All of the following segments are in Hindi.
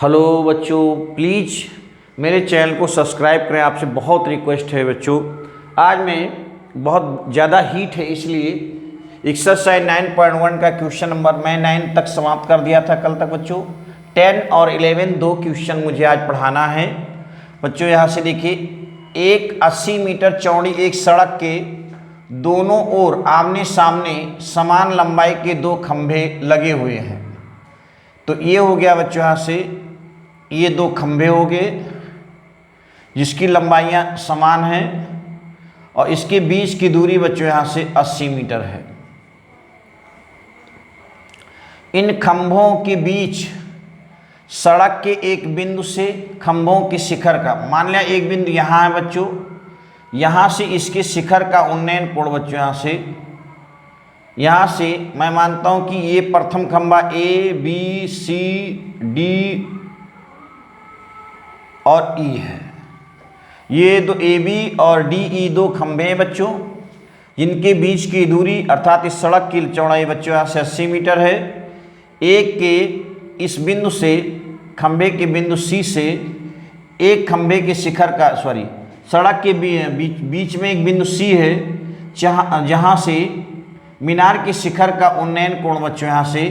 हेलो बच्चों, प्लीज़ मेरे चैनल को सब्सक्राइब करें। आपसे बहुत रिक्वेस्ट है बच्चों। आज मैं बहुत ज़्यादा हीट है, इसलिए एक्सरसाइज 9.1 का क्वेश्चन नंबर मैं 9 तक समाप्त कर दिया था कल तक बच्चों। 10 और 11 दो क्वेश्चन मुझे आज पढ़ाना है बच्चों। यहाँ से देखिए, एक 80 मीटर चौड़ी एक सड़क के दोनों ओर आमने सामने समान लंबाई के दो खंभे लगे हुए हैं। तो ये हो गया बच्चों, यहाँ से ये दो खंभे हो गए जिसकी लंबाइयाँ समान हैं और इसके बीच की दूरी बच्चों यहाँ से 80 मीटर है। इन खंभों के बीच सड़क के एक बिंदु से खंभों के शिखर का, मान लिया एक बिंदु यहाँ है बच्चों, यहाँ से इसके शिखर का उन्नयन कोण बच्चों यहाँ से मैं मानता हूँ कि ये प्रथम खंभा ए बी सी डी और ई है। ये दो ए बी और डी ई दो खंभे हैं बच्चों, जिनके बीच की दूरी अर्थात इस सड़क की चौड़ाई बच्चों यहाँ से 80 मीटर है। एक के इस बिंदु से, खंभे के बिंदु सी से एक खंभे के शिखर का, सड़क के बीच में एक बिंदु सी है जहाँ से मीनार के शिखर का उन्नयन कोण बच्चों यहाँ से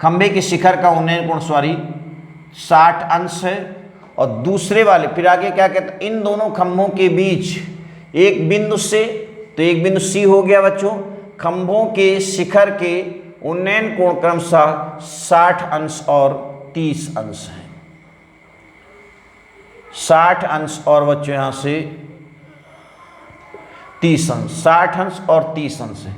खंभे के शिखर का उन्नयन कोण 60 अंश है। और दूसरे वाले फिर आगे क्या कहते हैं, इन दोनों खंभों के बीच एक बिंदु से, तो एक बिंदु सी हो गया बच्चों, खंभों के शिखर के उन्नयन कोण क्रमशः 60 अंश और 30 अंश है। 60 अंश और बच्चों यहाँ से 30 अंश, 60 अंश और 30 अंश है।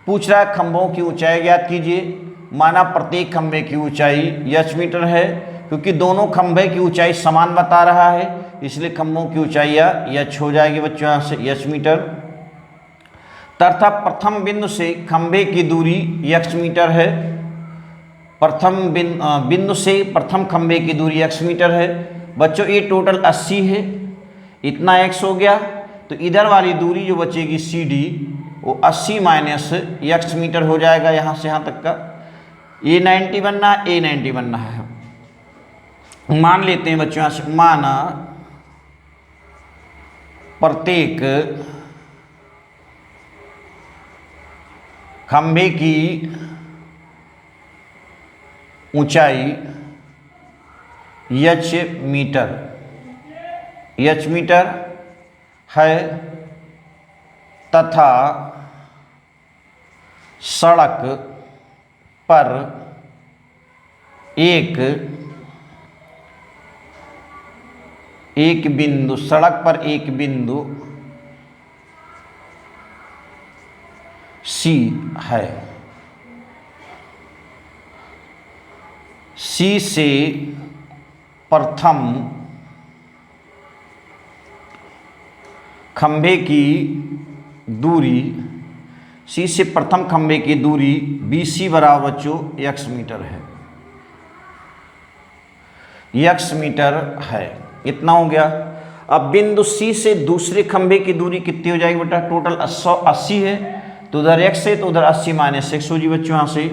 पूछ रहा है खंभों की ऊंचाई ज्ञात कीजिए। माना प्रत्येक खंभे की ऊंचाई h मीटर है, क्योंकि दोनों खंभे की ऊंचाई समान बता रहा है, इसलिए खंभों की ऊंचाई h हो जाएगी बच्चों यहाँ से h मीटर। तथा प्रथम बिंदु से खंभे की दूरी x मीटर है। प्रथम बिंदु से प्रथम खंभे की दूरी x मीटर है बच्चों। ये टोटल 80 है, इतना x हो गया। तो इधर वाली दूरी जो बचेगी सी डी, वो 80 माइनस x मीटर हो जाएगा यहाँ से यहाँ तक का। ये 90 बनना है, ए 90 बनना है। मान लेते हैं बच्चों यहाँ से, माना प्रत्येक खंभे की ऊंचाई h मीटर है तथा सड़क पर एक बिंदु, सी है। सी से प्रथम खंभे की दूरी, सी से प्रथम खंभे की दूरी BC बराबर बच्चों x मीटर है। x मीटर है, इतना हो गया। अब बिंदु C से दूसरे खंभे की दूरी कितनी हो जाएगी बेटा? टोटल 80 है, तो उधर x है तो उधर 80 माइनस x हो जी बच्चों यहाँ से।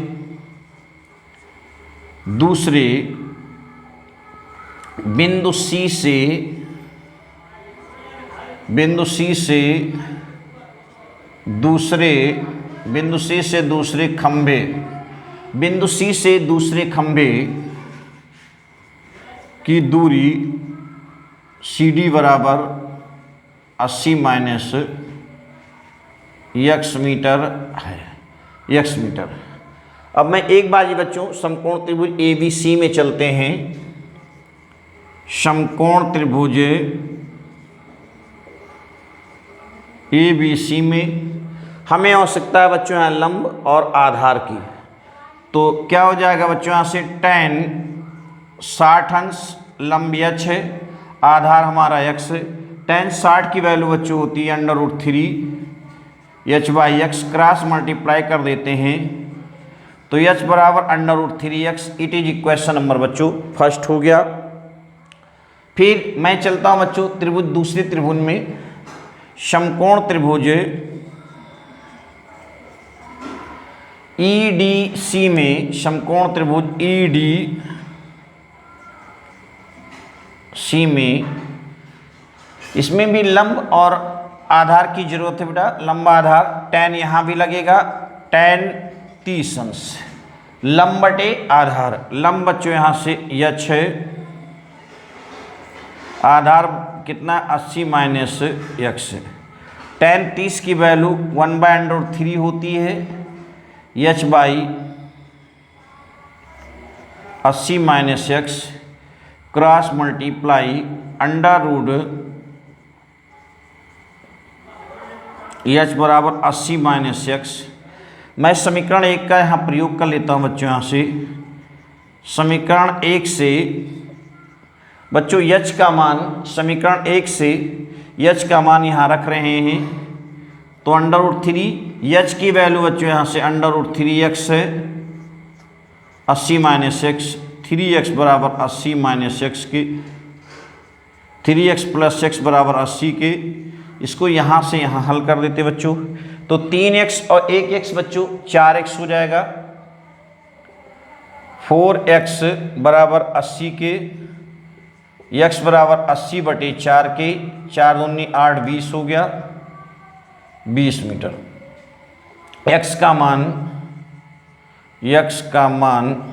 दूसरे बिंदु C से दूसरे खंभे, बिंदु C से दूसरे खंभे की दूरी CD बराबर 80 माइनस x मीटर है, x मीटर। अब मैं एक बार ये बच्चों समकोण त्रिभुज ABC में चलते हैं। समकोण त्रिभुज ABC में हमें आवश्यकता है बच्चों यहाँ लंब और आधार की। तो क्या हो जाएगा बच्चों यहाँ से, tan 60 अंश लंब h है, आधार हमारा x है। tan 60 की वैल्यू बच्चों होती है √3 h/x, क्रॉस मल्टीप्लाई कर देते हैं तो h बराबर √3x। It is equation number बच्चों फर्स्ट हो गया। फिर मैं चलता हूँ बच्चों त्रिभुज, दूसरे त्रिभुज में, समकोण त्रिभुज EDC में, समकोण त्रिभुज सी में, इसमें भी लंब और आधार की जरूरत है बेटा, लंब आधार। tan यहाँ भी लगेगा, tan 30 अंश, लंब बटे आधार। लंब बच्चों यहाँ से यच है, आधार कितना 80 माइनस यक्स। tan 30 की वैल्यू 1/√3 होती है, h by 80 minus x cross multiply under root h बराबर 80 माइनस यक्स। मैं समीकरण 1 का यहाँ प्रयोग कर लेता हूँ बच्चों। यहाँ से समीकरण 1 से बच्चों यच का मान, समीकरण 1 से यच का मान यहाँ रख रहे हैं, तो अंडर√3 यच की वैल्यू बच्चों यहाँ से अंडर√3 एक्स है, 80 माइनस एक्स, 3x बराबर 80 माइनस एक्स के, 3x प्लस एक्स बराबर 80 के। इसको यहाँ से यहाँ हल कर देते बच्चों, तो 3x और 1x बच्चों 4x हो जाएगा, 4x बराबर 80 के, x बराबर 80 बटे 4 के, 4 दूनी 8, 20 हो गया, 20 मीटर। x का मान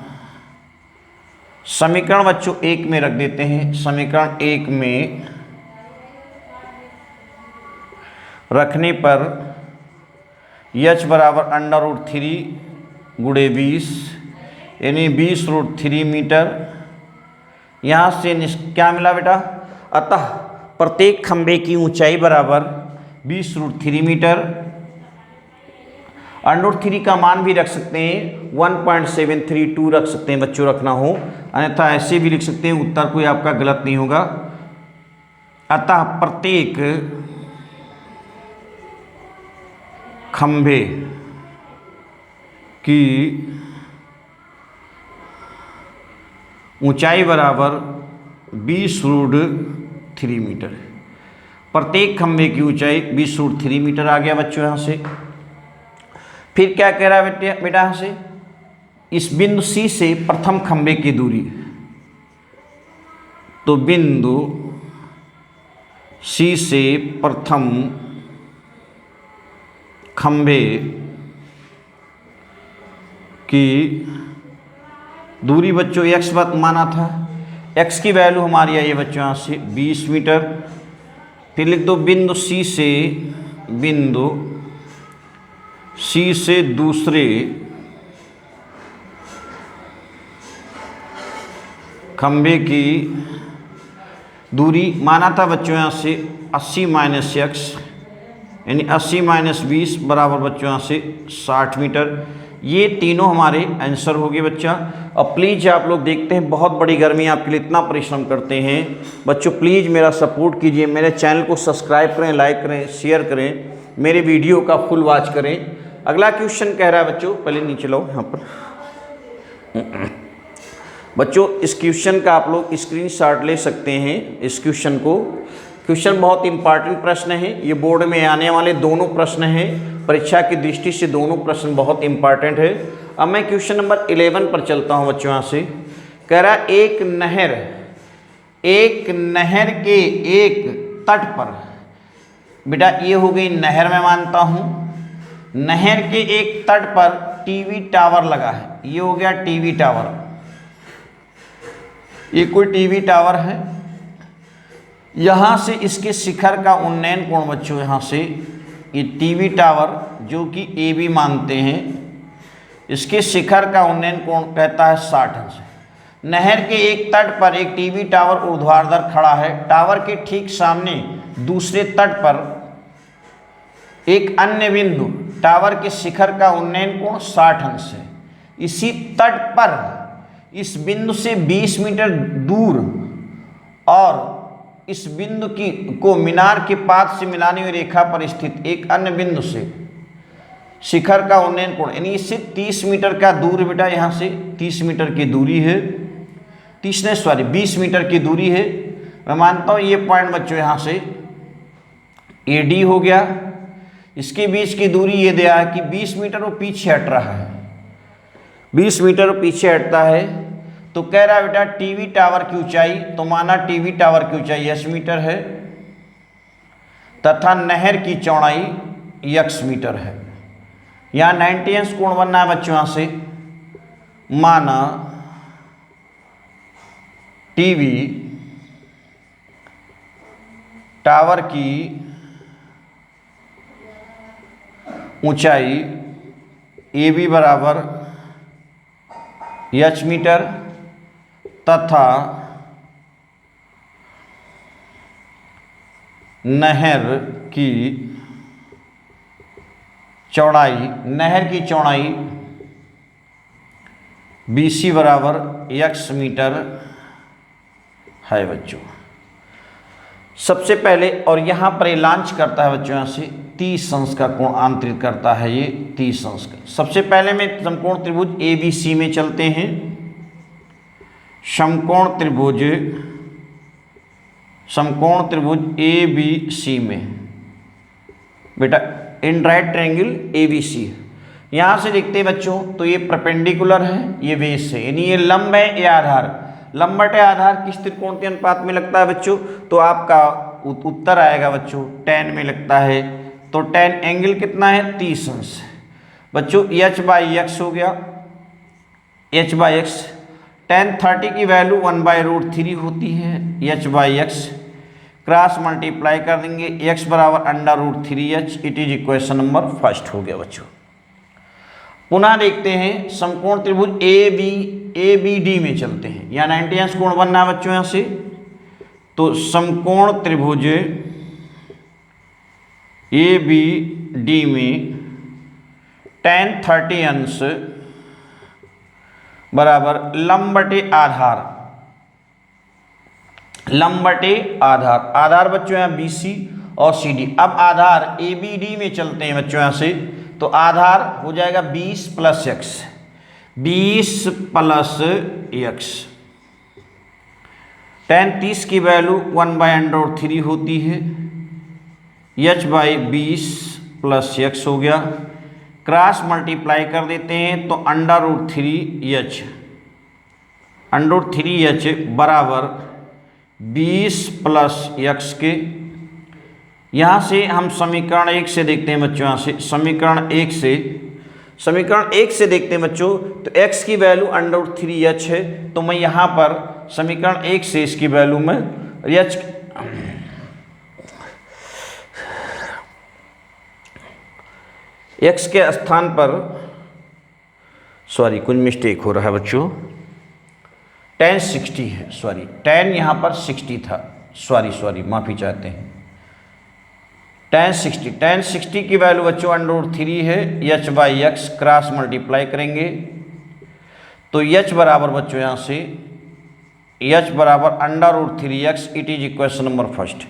समीकरण बच्चों 1 में रख देते हैं। समीकरण 1 में रखने पर h बराबर अंडर√3 गुणे 20 यानी 20√3 मीटर। यहाँ से क्या मिला बेटा, अतः प्रत्येक खंभे की ऊंचाई बराबर 20√3 मीटर। अंडर√3 का मान भी रख सकते हैं, 1.732 रख सकते हैं बच्चों, रखना हो, अन्यथा ऐसे भी लिख सकते हैं, उत्तर कोई आपका गलत नहीं होगा। अतः प्रत्येक खंभे की ऊंचाई बराबर 20√3 मीटर। प्रत्येक खंभे की ऊंचाई 20√3 मीटर आ गया बच्चों। यहाँ से फिर क्या कह रहा है बेटा, यहाँ से इस बिंदु C से प्रथम खंभे की दूरी, तो बिंदु C से प्रथम खंभे की दूरी बच्चों x माना था, x की वैल्यू हमारी आई है बच्चों यहाँ से 20 मीटर। फिर लिख दो बिंदु C से दूसरे खंभे की दूरी माना था बच्चों यहाँ से 80 माइनस एक्स, यानी 80 माइनस 20 बराबर बच्चों यहाँ से 60 मीटर। ये तीनों हमारे आंसर हो गए बच्चा। अब प्लीज़ आप लोग देखते हैं बहुत बड़ी गर्मी आपके लिए इतना परिश्रम करते हैं बच्चों, प्लीज़ मेरा सपोर्ट कीजिए, मेरे चैनल को सब्सक्राइब करें, लाइक करें, शेयर करें, मेरे वीडियो का फुल वॉच करें। अगला क्वेश्चन कह रहा है बच्चों, पहले नीचे लो यहाँ पर बच्चों, इस क्वेश्चन का आप लोग स्क्रीनशॉट ले सकते हैं। इस क्वेश्चन बहुत इंपॉर्टेंट प्रश्न है, ये बोर्ड में आने वाले दोनों प्रश्न हैं, परीक्षा की दृष्टि से दोनों प्रश्न बहुत इंपॉर्टेंट है। अब मैं क्वेश्चन नंबर 11 पर चलता हूँ बच्चों। यहाँ से कह रहा है एक नहर के एक तट पर, बेटा ये हो गई नहर, मैं मानता हूँ नहर के एक तट पर टीवी टावर लगा है, ये हो गया टीवी टावर, ये कोई टीवी टावर है। यहाँ से इसके शिखर का उन्नयन कोण बच्चों, यहाँ से ये टीवी टावर जो कि AB मानते हैं, इसके शिखर का उन्नयन कोण कहता है 60 अंश। नहर के एक तट पर एक टीवी टावर ऊर्ध्वाधर खड़ा है, टावर के ठीक सामने दूसरे तट पर एक अन्य बिंदु, टावर के शिखर का उन्नयन कोण 60 अंश है। इसी तट पर इस बिंदु से 20 मीटर दूर और इस बिंदु को मीनार के पाद से मिलाने हुई रेखा पर स्थित एक अन्य बिंदु से शिखर का उन्नयन कोण, यानी इससे 30 मीटर का दूर बेटा, यहाँ से 30 मीटर की दूरी है, 20 मीटर की दूरी है। मैं मानता हूँ ये पॉइंट बच्चों यहाँ से AD हो गया। इसके बीच की दूरी ये दिया है कि 20 मीटर वो पीछे हट रहा है, 20 मीटर पीछे हटता है, तो कह रहा है बेटा टीवी टावर की ऊंचाई, तो माना टीवी टावर की ऊंचाई s मीटर है तथा नहर की चौड़ाई x मीटर है। यहाँ 90 अंश कोण बनना है बच्चों। यहाँ से माना टीवी टावर की ऊंचाई AB बराबर h मीटर तथा नहर की चौड़ाई BC बराबर x मीटर है बच्चों। सबसे पहले, और यहाँ पर ये लॉन्च करता है बच्चों, यहाँ से 30 अंश का कोण आंतरित करता है, ये 30 अंश का। सबसे पहले में समकोण त्रिभुज ABC में चलते हैं। समकोण त्रिभुज ABC में बेटा इनराइट ट्रायंगल ABC है। यहाँ से देखते हैं बच्चों, तो ये परपेंडिकुलर है, ये बेस है, यानी ये लंब है, ये आधार। लंब बटे आधार किस त्रिकोण के अनुपात में लगता है बच्चों? तो आपका उत्तर आएगा बच्चों tan में लगता है। तो tan एंगल कितना है? 30 अंश बच्चों। h/x हो गया, h/x। tan 30 की वैल्यू 1/√3 होती है, h/x क्रॉस मल्टीप्लाई कर देंगे, x बराबर √3h। It is equation number first हो गया बच्चों। पुनः देखते हैं समकोण त्रिभुज ABD में चलते हैं। यहाँ 90 अंश कोण बनना है बच्चों। यहाँ से तो समकोण त्रिभुज ABD में tan 30 अंश बराबर लंब बटे आधार। आधार बच्चों यहाँ BC और CD। अब आधार ABD में चलते हैं बच्चों। यहाँ से तो आधार हो जाएगा 20 + x, 20 + x। tan 30 की वैल्यू 1/√3 होती है, h/20 + x हो गया। क्रॉस मल्टीप्लाई कर देते हैं तो √3h बराबर 20 + x के। यहाँ से हम समीकरण 1 से देखते हैं बच्चों। यहाँ से समीकरण 1 से देखते हैं बच्चों, तो x की वैल्यू √3h है। तो मैं यहाँ पर समीकरण 1 से इसकी वैल्यू में x के स्थान पर, कुछ मिस्टेक हो रहा है बच्चों, tan 60 है, tan यहाँ पर 60 था, माफ़ी चाहते हैं। tan 60 की वैल्यू बच्चों √3 है, h/x क्रॉस मल्टीप्लाई करेंगे तो h बराबर बच्चों यहाँ से h बराबर √3x। It is equation number first.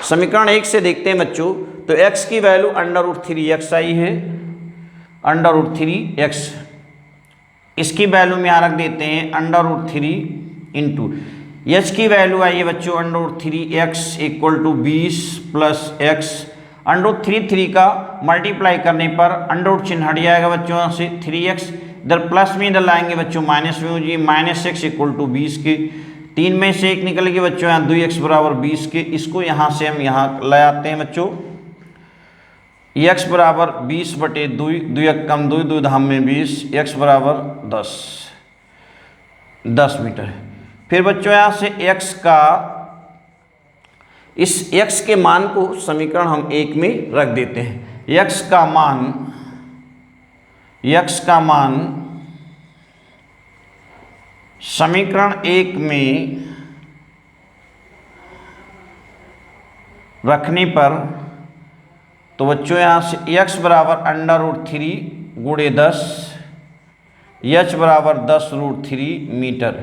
समीकरण 1 से देखते हैं बच्चों, तो x की वैल्यू √3x आई है, √3x। इसकी वैल्यू में यहाँ रख देते हैं √3 इंटू h की वैल्यू आई है बच्चों √3x = 20 + x। √3 का मल्टीप्लाई करने पर अंडर चिन्ह हट जाएगा बच्चों। यहाँ से 3x इधर प्लस में इधर लाएंगे बच्चों, माइनस में हो जी, -x = 20 के। 3 में से 1 निकल के बच्चों यहाँ 2x बराबर 20 के। इसको यहाँ से हम यहाँ ले आते हैं बच्चों, x बराबर 20/2, 2 × 2, 2 धाम में 20, x बराबर 10 मीटर। फिर बच्चों यहाँ से x का, इस x के मान को समीकरण हम 1 में रख देते हैं। x का मान समीकरण 1 में रखने पर तो बच्चों यहाँ से x बराबर √3 × 10, h बराबर 10√3 मीटर।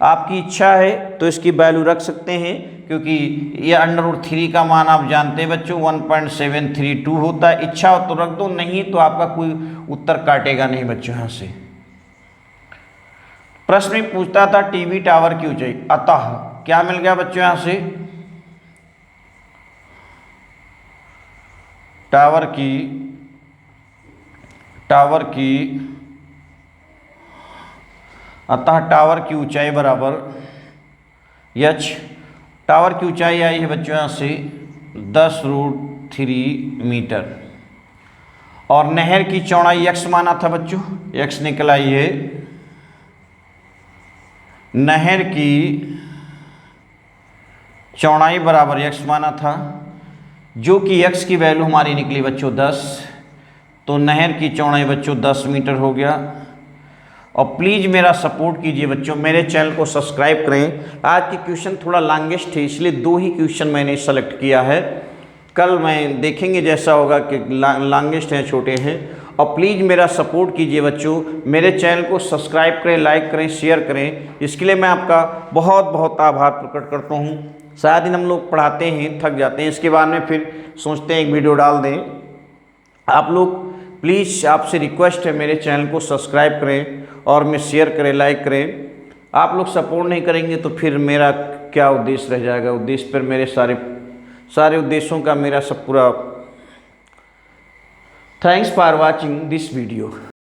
आपकी इच्छा है तो इसकी वैल्यू रख सकते हैं, क्योंकि ये √3 का मान आप जानते हैं बच्चों 1.732 होता है। इच्छा हो तो रख दो, नहीं तो आपका कोई उत्तर काटेगा नहीं बच्चों। यहाँ से प्रश्न में पूछता था टीवी टावर की ऊंचाई, अतः क्या मिल गया बच्चों? यहाँ से टावर की अतः टावर की ऊंचाई बराबर h, टावर की ऊंचाई आई है बच्चों यहाँ से 10√3 मीटर, और नहर की चौड़ाई x माना था बच्चों, x निकल आई है, नहर की चौड़ाई बराबर x माना था, जो कि x की वैल्यू हमारी निकली बच्चों 10, तो नहर की चौड़ाई बच्चों 10 मीटर हो गया। और प्लीज़ मेरा सपोर्ट कीजिए बच्चों, मेरे चैनल को सब्सक्राइब करें। आज की क्वेश्चन थोड़ा लॉन्गेस्ट है, इसलिए 2 ही क्वेश्चन मैंने सेलेक्ट किया है, कल मैं देखेंगे जैसा होगा कि लॉन्गेस्ट हैं छोटे हैं। और प्लीज़ मेरा सपोर्ट कीजिए बच्चों, मेरे चैनल को सब्सक्राइब करें, लाइक करें, शेयर करें, इसके लिए मैं आपका बहुत बहुत आभार प्रकट करता हूँ। सारा दिन हम लोग पढ़ाते हैं, थक जाते हैं, इसके बाद में फिर सोचते हैं एक वीडियो डाल दें। आप लोग प्लीज़, आपसे रिक्वेस्ट है, मेरे चैनल को सब्सक्राइब करें और मैं शेयर करें, लाइक करें। आप लोग सपोर्ट नहीं करेंगे तो फिर मेरा क्या उद्देश्य रह जाएगा, उद्देश्य पर मेरे सारे उद्देश्यों का मेरा सब पूरा। Thanks for watching this video.